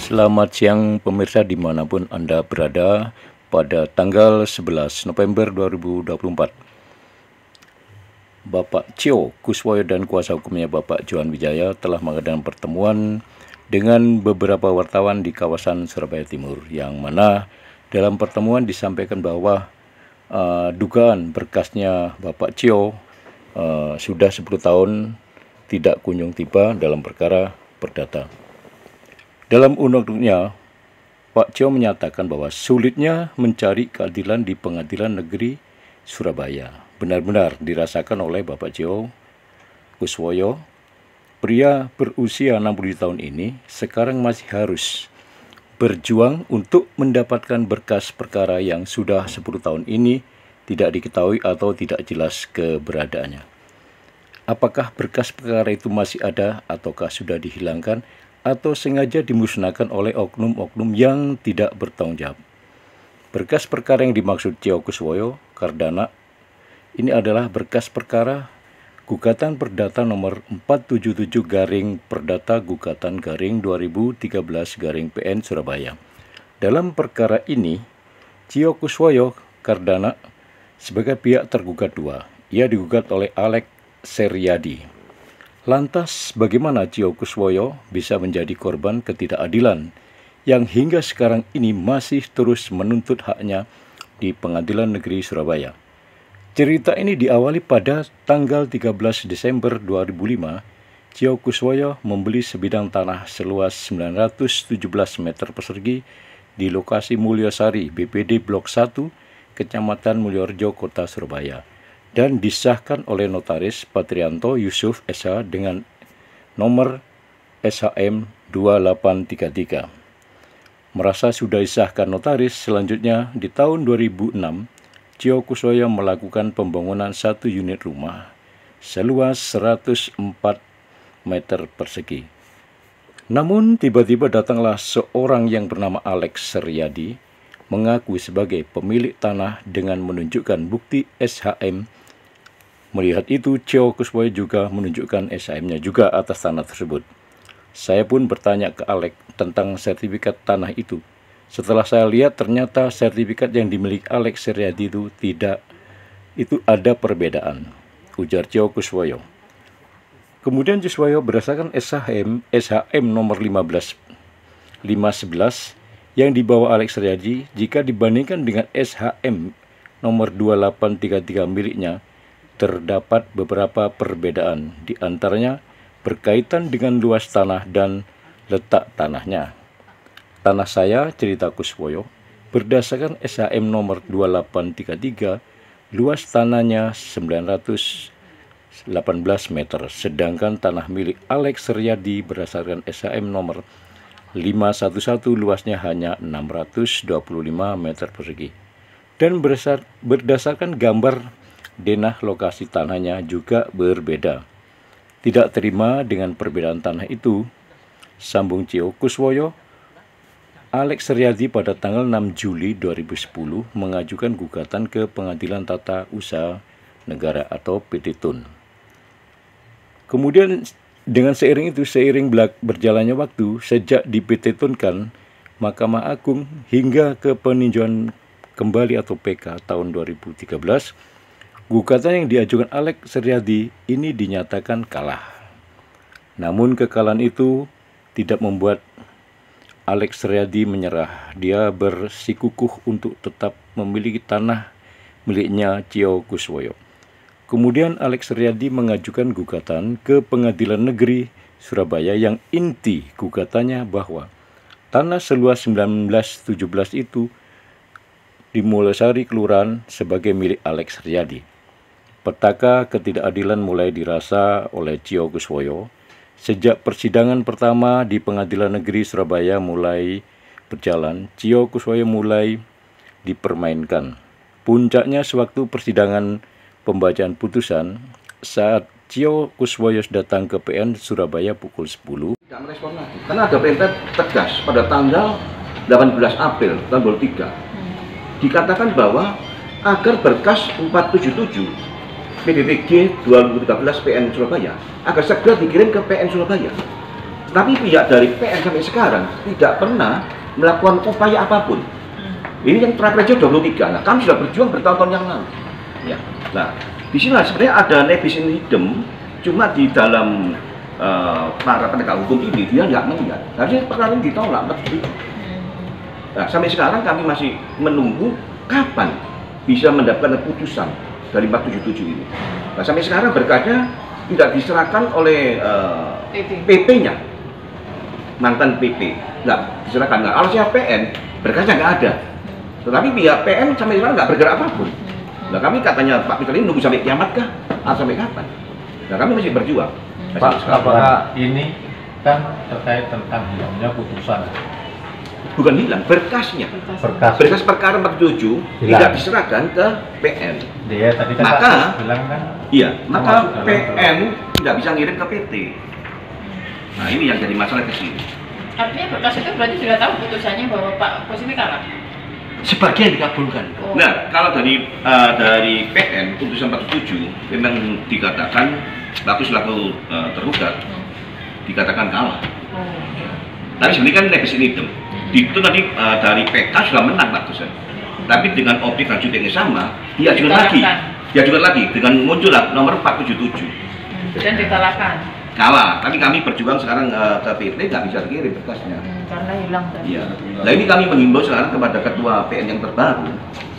Selamat siang pemirsa dimanapun Anda berada pada tanggal 11 November 2024. Bapak Cio Kuswoyo dan kuasa hukumnya Bapak Johan Wijaya telah mengadakan pertemuan dengan beberapa wartawan di kawasan Surabaya Timur, yang mana dalam pertemuan disampaikan bahwa dugaan berkasnya Bapak Cio sudah 10 tahun tidak kunjung tiba dalam perkara perdata. Dalam undang-undangnya, Pak Cio menyatakan bahwa sulitnya mencari keadilan di Pengadilan Negeri Surabaya benar-benar dirasakan oleh Bapak Cio Kuswoyo. Pria berusia 60 tahun ini sekarang masih harus berjuang untuk mendapatkan berkas perkara yang sudah 10 tahun ini tidak diketahui atau tidak jelas keberadaannya. Apakah berkas perkara itu masih ada ataukah sudah dihilangkan atau sengaja dimusnahkan oleh oknum-oknum yang tidak bertanggung jawab? Berkas perkara yang dimaksud Cio Kuswoyo Kardana ini adalah berkas perkara gugatan perdata nomor 477 garing perdata gugatan garing 2013 garing PN Surabaya. Dalam perkara ini, Cio Kuswoyo Kardana sebagai pihak tergugat 2. Ia digugat oleh Alex Seryadi. Lantas bagaimana Cio Kuswoyo bisa menjadi korban ketidakadilan yang hingga sekarang ini masih terus menuntut haknya di Pengadilan Negeri Surabaya? Cerita ini diawali pada tanggal 13 Desember 2005. Cio Kuswoyo membeli sebidang tanah seluas 917 meter persegi di lokasi Mulyosari, BPD Blok 1, Kecamatan Mulyorejo, Kota Surabaya, dan disahkan oleh Notaris Patrianto Yusuf SH dengan nomor SHM 2833. Merasa sudah disahkan notaris, selanjutnya di tahun 2006, Cio Kuswoyo melakukan pembangunan 1 unit rumah seluas 104 meter persegi. Namun tiba-tiba datanglah seorang yang bernama Alex Seryadi mengaku sebagai pemilik tanah dengan menunjukkan bukti SHM. Melihat itu, Cio Kuswoyo juga menunjukkan SHM-nya juga atas tanah tersebut. Saya pun bertanya ke Alex tentang sertifikat tanah itu. Setelah saya lihat, ternyata sertifikat yang dimiliki Alex Seryadi itu ada perbedaan, ujar Cio Kuswoyo. Kemudian Kuswoyo berdasarkan SHM nomor 511 yang dibawa Alex Seryadi, jika dibandingkan dengan SHM nomor 2833 miliknya, terdapat beberapa perbedaan, di antaranya berkaitan dengan luas tanah dan letak tanahnya. Tanah saya, cerita Kuswoyo, berdasarkan SHM nomor 2833, luas tanahnya 918 meter, sedangkan tanah milik Alex Seryadi berdasarkan SHM nomor 511 luasnya hanya 625 meter persegi. Dan berdasarkan gambar denah lokasi tanahnya juga berbeda. Tidak terima dengan perbedaan tanah itu, sambung Cio Kuswoyo, Alex Seryadi pada tanggal 6 Juli 2010 mengajukan gugatan ke Pengadilan Tata Usaha Negara atau PT-TUN. Kemudian dengan seiring berjalannya waktu, sejak di PT-TUN kan Mahkamah Agung hingga ke peninjauan kembali atau PK tahun 2013, gugatan yang diajukan Alex Seryadi ini dinyatakan kalah. Namun kekalahan itu tidak membuat Alex Seryadi menyerah. Dia bersikukuh untuk tetap memiliki tanah miliknya Cio Kuswoyo. Kemudian Alex Seryadi mengajukan gugatan ke Pengadilan Negeri Surabaya yang inti gugatannya bahwa tanah seluas 1917 itu di Mulyosari Kelurahan sebagai milik Alex Seryadi. Petaka ketidakadilan mulai dirasa oleh Cio Kuswoyo sejak persidangan pertama di Pengadilan Negeri Surabaya mulai berjalan. Cio Kuswoyo mulai dipermainkan. Puncaknya sewaktu persidangan pembacaan putusan saat Cio Kuswoyo datang ke PN Surabaya pukul 10. Tidak merespon lagi karena ada perintah tegas pada tanggal 18 April tahun 2003 dikatakan bahwa agar berkas 477 PDTG 2013 PN Surabaya agar segera dikirim ke PN Surabaya. Tapi pihak dari PN sampai sekarang tidak pernah melakukan upaya apapun. Ini yang terakhir aja 23. Nah, kami sudah berjuang bertahun-tahun yang lalu. Ya. Nah, di sini sebenarnya ada nebis in idem, cuma di dalam para penegak hukum ini dia nggak melihat. Harusnya perkara ini ditolak. Nah, sampai sekarang kami masih menunggu kapan bisa mendapatkan putusan dari 477 ini. Nah, sampai sekarang berkasnya tidak diserahkan oleh PP-nya, mantan PP. Nggak diserahkan. Nah, alasnya PN berkasnya nggak ada. Tetapi pihak PN sampai sekarang nggak bergerak apapun. Nah, kami katanya Pak Peter ini nunggu sampai kiamat kah? Atau sampai kapan? Nah, kami masih berjuang. Pak, apakah ini kan terkait tentang hilangnya putusan? Bukan hilang, berkasnya. Berkas perkara 47 tidak diserahkan ke PN. Dia tadi kan maka, Pak bilang kan? Iya, maka PN tidak bisa ngirim ke PT. Nah, ini yang jadi masalah ke sini. Artinya berkas itu berarti sudah tahu putusannya bahwa Pak Pos ini kalah? Sebagian dikabulkan. Oh. Nah, kalau dari PN putusan 47 memang dikatakan status selaku tergugat dikatakan kalah. Tapi sebenarnya kan nebis in idem. Itu tadi dari PK sudah menang putusan. Tapi dengan objek lanjut yang sama, dia ajukan lagi dengan muncullah nomor 477. Dan dikalahkan. Kalah, tapi kami berjuang sekarang ke PT nggak bisa dikirim berkasnya. Karena hilang tadi. Iya. Nah, ini kami menghimbau sekarang kepada ketua PN yang terbaru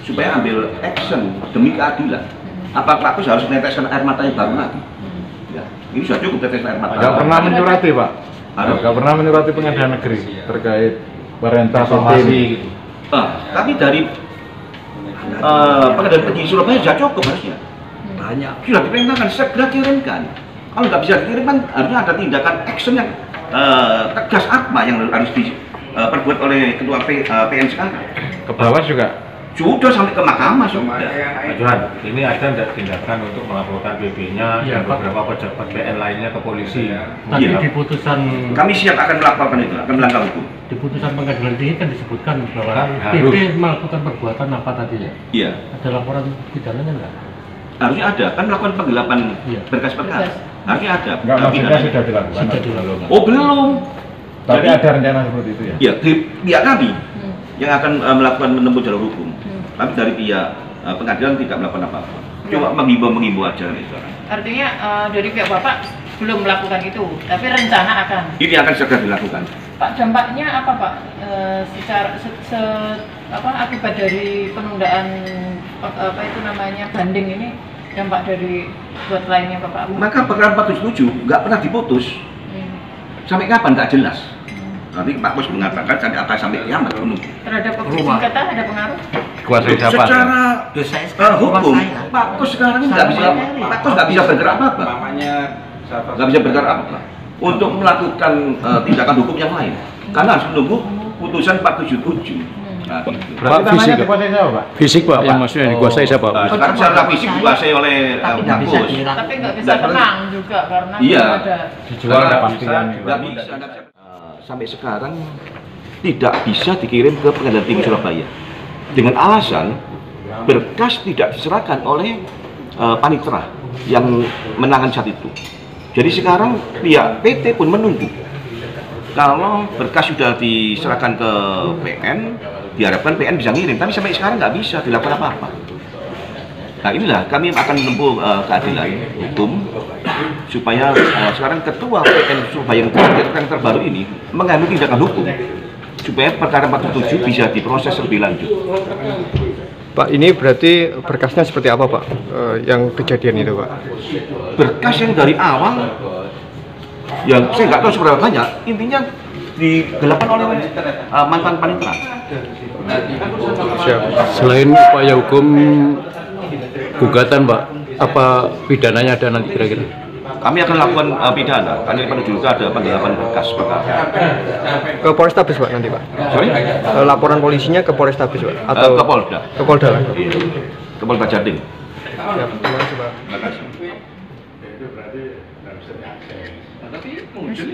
supaya ambil action demi keadilan. Apa Pak Pus harus meneteskan air matanya baru lagi? Ya, ini sudah cukup tetes air mata. Nggak pernah menyurati Pak? Nggak pernah menyurati Pengadilan Negeri terkait perintah somasi gitu? Tapi dari Pengadilan Negeri Surabaya sudah cukup harusnya. Banyak. Sudah diperintahkan segera kirimkan. Kalau nggak bisa dikirimkan, harusnya ada tindakan action yang tegas apa yang harus diperbuat oleh ketua PN sekarang. Ke bawah juga? Sudah sampai ke mahkamah sudah. Pak Johan, ini ada tidak tindakan untuk melaporkan PP-nya dan beberapa pejabat PN lainnya ke polisi? Tadi di putusan kami siap akan melaporkan itu, akan melangkah hukum. Di putusan pengadilan tinggi kan disebutkan bahwa PP melakukan perbuatan apa tadi ya? Iya. Ada laporan pidananya enggak? Harusnya ada, kan melakukan penggelapan berkas perkara. Harusnya ada. Enggak, maksudnya sudah dilakukan? Sudah dilakukan. Oh belum. Tapi ada rencana seperti itu ya? Iya, pihak kami yang akan melakukan menempuh jalur hukum. Tapi dari pihak pengadilan tidak melakukan apa-apa. Cuma menghimbau aja. Artinya dari pihak Bapak belum melakukan itu, tapi rencana akan. Ini akan segera dilakukan. Pak, dampaknya apa Pak? Akibat dari penundaan banding ini, dampak dari buat lainnya Bapak? Maka perkara 477 nggak pernah diputus. Sampai kapan nggak jelas. Nanti Pak Pos mengatakan sampai kiamat menunggu. Terhadap objek sengketa ada pengaruh? Kuasai siapa? Secara hukum, Pak Pos sekarang ini nggak bisa, Pak Pos nggak bisa bergerak apa-apa. Nggak bisa bergerak apa-apa untuk melakukan tindakan hukum yang lain. Karena harus menunggu putusan 477. Nah, Berarti fisik dikuasai siapa Pak? Fisik Pak, yang maksudnya dikuasai siapa? sekarang secara fisik dikuasai oleh Pak Pos. Tapi nggak bisa tenang juga karena ada Dijual ada pastian. Nggak bisa. Sampai sekarang tidak bisa dikirim ke Pengadilan Tinggi Surabaya dengan alasan berkas tidak diserahkan oleh panitera yang menangan saat itu. Jadi sekarang pihak PT pun menunggu. Kalau berkas sudah diserahkan ke PN, diharapkan PN bisa ngirim, tapi sampai sekarang nggak bisa dilakukan apa-apa. Nah inilah kami akan menempuh keadilan hukum supaya sekarang ketua PN Surabaya yang terbaru ini mengambil tindakan hukum supaya perkara 47 bisa diproses lebih lanjut. Pak, ini berarti berkasnya seperti apa Pak yang kejadian itu Pak? Berkas yang dari awal yang saya nggak tahu seberapa banyak, intinya digelapan oleh mantan panitera. Selain upaya hukum gugatan Pak, apa pidananya ada nanti kira-kira? Kami akan lakukan pidana, karena pada juga ada penggelapan berkas perkara. Ke Polrestabes Pak nanti Pak? Sorry? Laporan polisinya ke Polrestabes Pak? Atau ke Polda? Ke Polda lah? Ke Polda Jatim. Siap, terima kasih Pak. Terima kasih. Itu berarti tidak bisa diakses. Tapi muncul